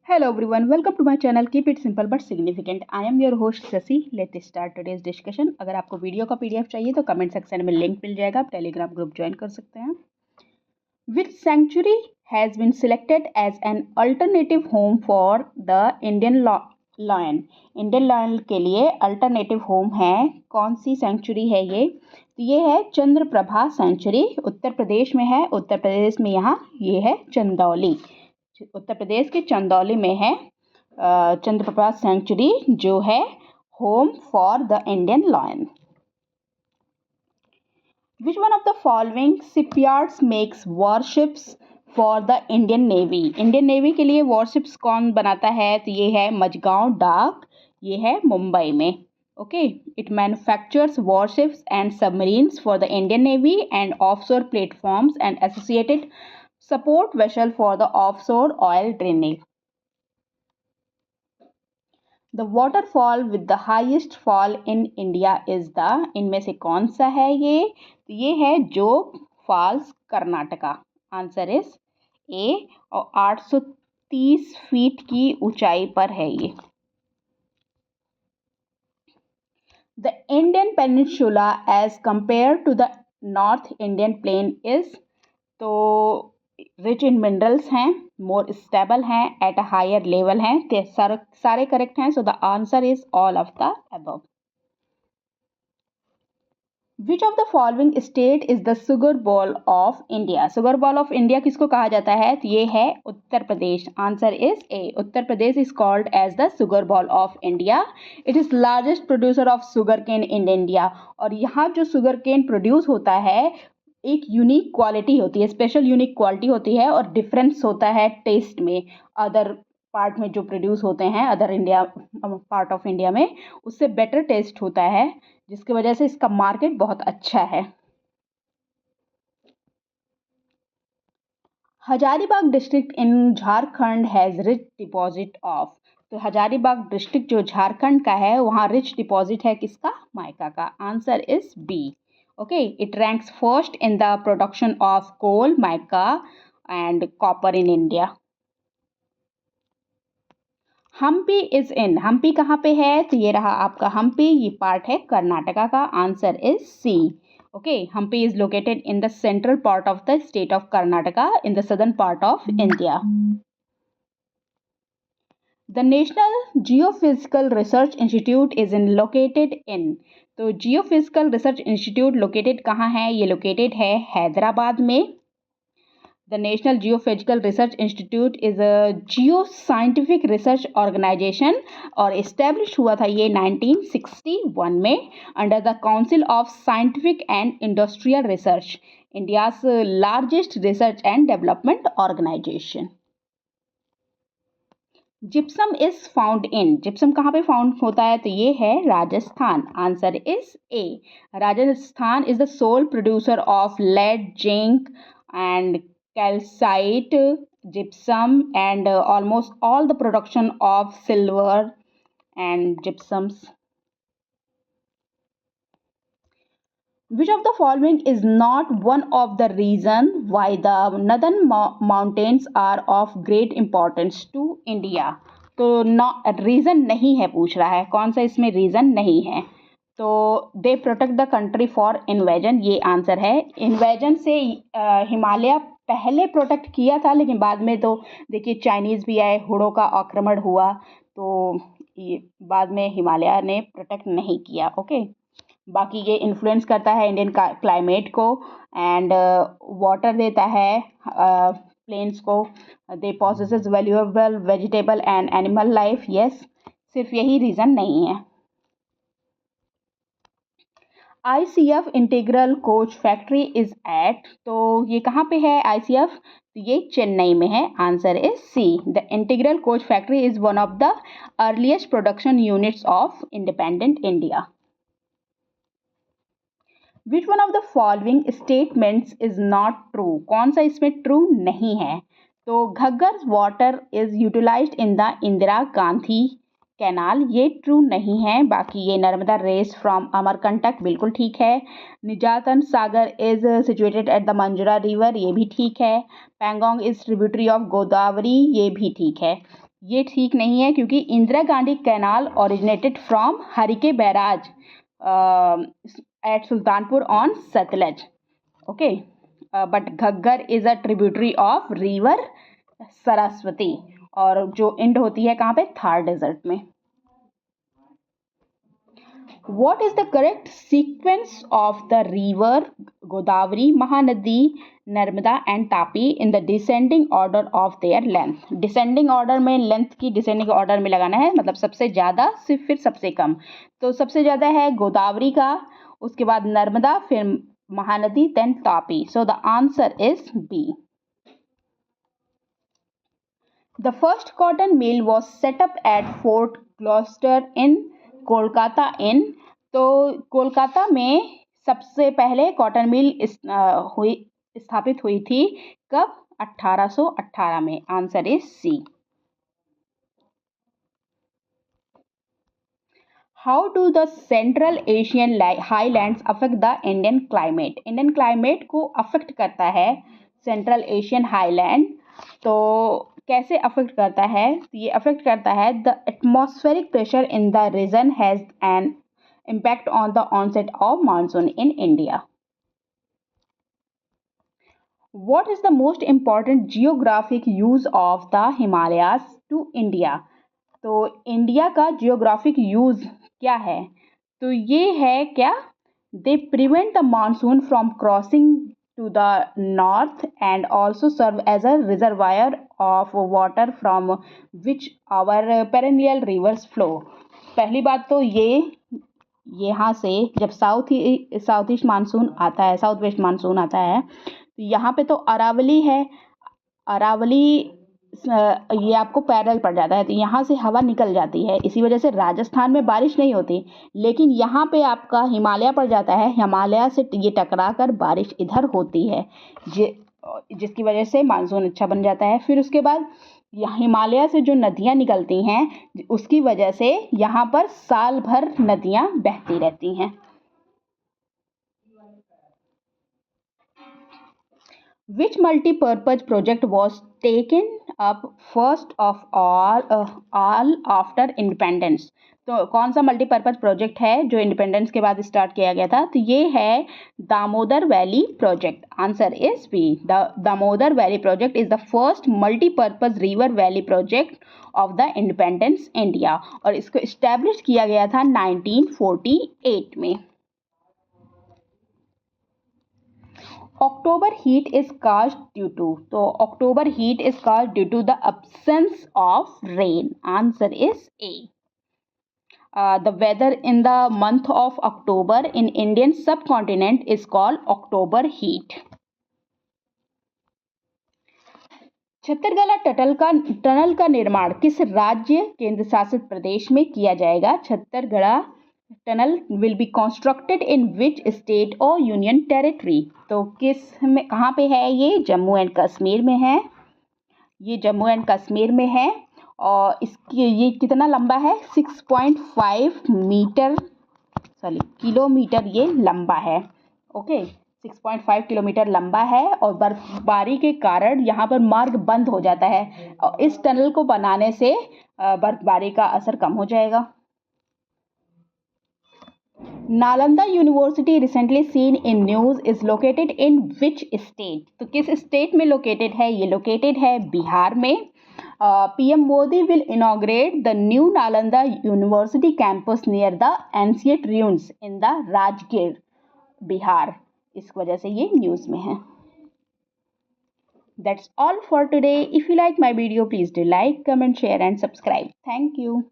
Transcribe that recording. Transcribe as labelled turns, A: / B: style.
A: Hello everyone, welcome to my channel. Keep it simple but significant. I am your host Sasi. Let's start today's discussion. अगर आपको video का PDF चाहिए तो comment section में link मिल जाएगा. आप Telegram group join कर सकते हैं. Which sanctuary has been selected as an alternative home for the Indian lion? Indian lion के लिए अल्टरनेटिव होम है. कौन सी सेंचुरी है ये? तो ये है चंद्रप्रभा सेंचुरी. उत्तर प्रदेश में है. उत्तर प्रदेश में यहाँ ये है चंदौली. उत्तर प्रदेश के चंदौली में है चंद्रप्रभा सेंचुरी, जो है home for the Indian lion. Which one of the following shipyards makes warships for the Indian navy? Indian navy के लिए वॉरशिप्स कौन बनाता है? तो ये है मझगांव डाक. ये है मुंबई में. Okay, it manufactures warships and submarines for the Indian navy and offshore platforms and associated support vessel for the offshore oil drainage. The waterfall with the highest fall in India is the, इनमें से कौन सा है ये? तो ये है Jog falls, Karnataka. Answer is A. और 830 फीट की ऊंचाई पर है ये. The Indian peninsula as compared to the North Indian plain is, तो रिच इन मिनरल्स हैं, मोर स्टेबल हैं, एट अ हायर लेवल हैं. तो सारे करेक्ट हैं. So the answer is all of the above. Which of the following state is the sugar bowl of India? Sugar bowl of India किसको कहा जाता है? तो ये है Uttar Pradesh. Answer is A. Uttar Pradesh is called as the sugar bowl of India. It is largest producer of sugar cane in India. और यहाँ जो शुगर केन प्रोड्यूस होता है, एक यूनिक क्वालिटी होती है, स्पेशल यूनिक क्वालिटी होती है, और डिफरेंस होता है टेस्ट में. अदर पार्ट में जो प्रोड्यूस होते हैं, other India part of India में, उससे बेटर टेस्ट होता है, जिसकी वजह से इसका मार्केट बहुत अच्छा है. Hazaribagh district in Jharkhand has rich deposit of. तो हजारीबाग डिस्ट्रिक्ट जो झारखंड का है, वहाँ रिच डिपॉजिट है किसका? माइका का. Answer is B. Okay, it ranks first in the production of coal, mica and copper in India. Hampi is in. Hampi कहाँ पे है? तो ये रहा आपका हम्पी. ये पार्ट है कर्नाटका का. Answer is C. Okay, Hampi is located in the central part of the state of Karnataka in the southern part of India. The National Geophysical Research Institute is located in. तो जियोफिजिकल रिसर्च इंस्टीट्यूट लोकेटेड कहाँ है? ये located है हैदराबाद में. The national geophysical research institute is a geo scientific research organisation, और establish हुआ था ये 1961 में under the council of scientific and industrial research, India's largest research and development organisation. Gypsum is found in. Gypsum कहाँ पे found होता है? तो ये है Rajasthan. Answer is A. Rajasthan is the sole producer of lead, zinc and calcite, gypsum and almost all the production of silver and gypsums. Which of the following is not one of the reason why the northern mountains are of great importance to India? तो reason नहीं है पूछ रहा है. कौन सा इसमें reason नहीं है? तो they protect the country for invasion. ये आंसर है. इन्वेजन से हिमालय पहले प्रोटेक्ट किया था, लेकिन बाद में तो देखिए चाइनीज़ भी आए, हुडों का आक्रमण हुआ, तो ये बाद में हिमालय ने प्रोटेक्ट नहीं किया. ओके, बाकी ये इन्फ्लुएंस करता है इंडियन क्लाइमेट को, एंड वाटर देता है प्लेन्स को. They possess valuable vegetable and animal life. Yes, सिर्फ यही रीज़न नहीं है. ICF integral coach factory is at. तो ये कहाँ पे है ICF? तो ये चेन्नई में है. Answer is C. The integral coach factory is one of the earliest production units of independent India. Which one of the following statements is not true? कौन सा इसमें ट्रू नहीं है? तो Ghaggar water is utilised in the Indira Gandhi canal. ये true नहीं है. बाकी ये नर्मदा रेस फ्रॉम अमरकंटक बिल्कुल ठीक है. Nizam Sagar is situated at the Manjra river. ये भी ठीक है. Pangong is tributary of Godavari. ये भी ठीक है. ये ठीक नहीं है क्योंकि Indira Gandhi canal originated from Harike barrage at Sultanpur on Sutlej. Okay, but Ghaggar is a tributary of river Saraswati, और जो एंड होती है कहाँ पे, थार डेजर्ट में. What is the correct sequence of the river Godavari, Mahanadi, Narmada and Tapi in the descending order of their length? Descending order में length की descending order में लगाना है, मतलब सबसे ज़्यादा फिर सबसे कम. तो सबसे ज़्यादा है गोदावरी का, उसके बाद नर्मदा, फिर Mahanadi, then Tapi. So the answer is B. The first cotton mill was set up at Fort Gloucester in Kolkata इन. तो कोलकाता में सबसे पहले कॉटन मिल स्थापित हुई थी कब, 1818 में. Answer is C. How do the central Asian highlands affect the Indian climate? Indian climate को अफेक्ट करता है सेंट्रल एशियन हाईलैंड. तो कैसे अफेक्ट करता है? ये अफेक्ट करता है, the atmospheric pressure in the region has an impact on the onset of monsoon in India. What is the most important geographic use of the Himalayas to India? तो India का geographic use क्या है? तो ये है क्या, they prevent the monsoon from crossing to the north and also serve as a reservoir of water from which our perennial rivers flow. पहली बात तो ये यहाँ से जब साउथ ईस्ट मानसून आता है, साउथ वेस्ट मानसून आता है, तो यहाँ पे तो अरावली है. अरावली ये आपको पैरेलल पड़ जाता है, तो यहाँ से हवा निकल जाती है, इसी वजह से राजस्थान में बारिश नहीं होती. लेकिन यहाँ पे आपका हिमालय पड़ जाता है, हिमालय से ये टकरा कर बारिश इधर होती है, जिसकी वजह से मानसून अच्छा बन जाता है. फिर उसके बाद हिमालय से जो नदियाँ निकलती हैं, उसकी वजह से यहाँ पर साल भर नदियाँ बहती रहती हैं. Which multi-purpose project was taken up first of all after independence? तो कौन सा मल्टीपर्पज प्रोजेक्ट है जो इंडिपेंडेंस के बाद स्टार्ट किया गया था? तो ये है Damodar valley project. Answer is B. The Damodar valley project is the first multipurpose river valley project of the independence India, और इसको इस्टेब्लिश किया गया था 1948 में. October heat is caused due to, तो October heat is caused due to the absence of rain. Answer is A. The weather in the month of October in Indian subcontinent is called October heat. Chhattargarh tunnel का निर्माण किस राज्य केंद्र शासित प्रदेश में किया जाएगा? Chhattargarh tunnel will be constructed in which state और यूनियन टेरिटरी? तो किस में, कहाँ पे है ये? जम्मू एंड कश्मीर में है. ये जम्मू एंड कश्मीर में है, और इसकी ये कितना लंबा है? 6.5 मीटर किलोमीटर ये लंबा है. ओके, 6.5 किलोमीटर लंबा है, और बर्फबारी के कारण यहाँ पर मार्ग बंद हो जाता है, और इस टनल को बनाने से बर्फबारी का असर कम हो जाएगा. Nalanda university recently seen in news is located in which state? तो किस स्टेट में लोकेटेड है? ये लोकेटेड है बिहार में. PM Modi will inaugurate the new Nalanda university campus near the ancient ruins in the Rajgir, Bihar. इस वजह से ये न्यूज में है. That's all for today. If you like my video, please do like, comment, share and subscribe. Thank you.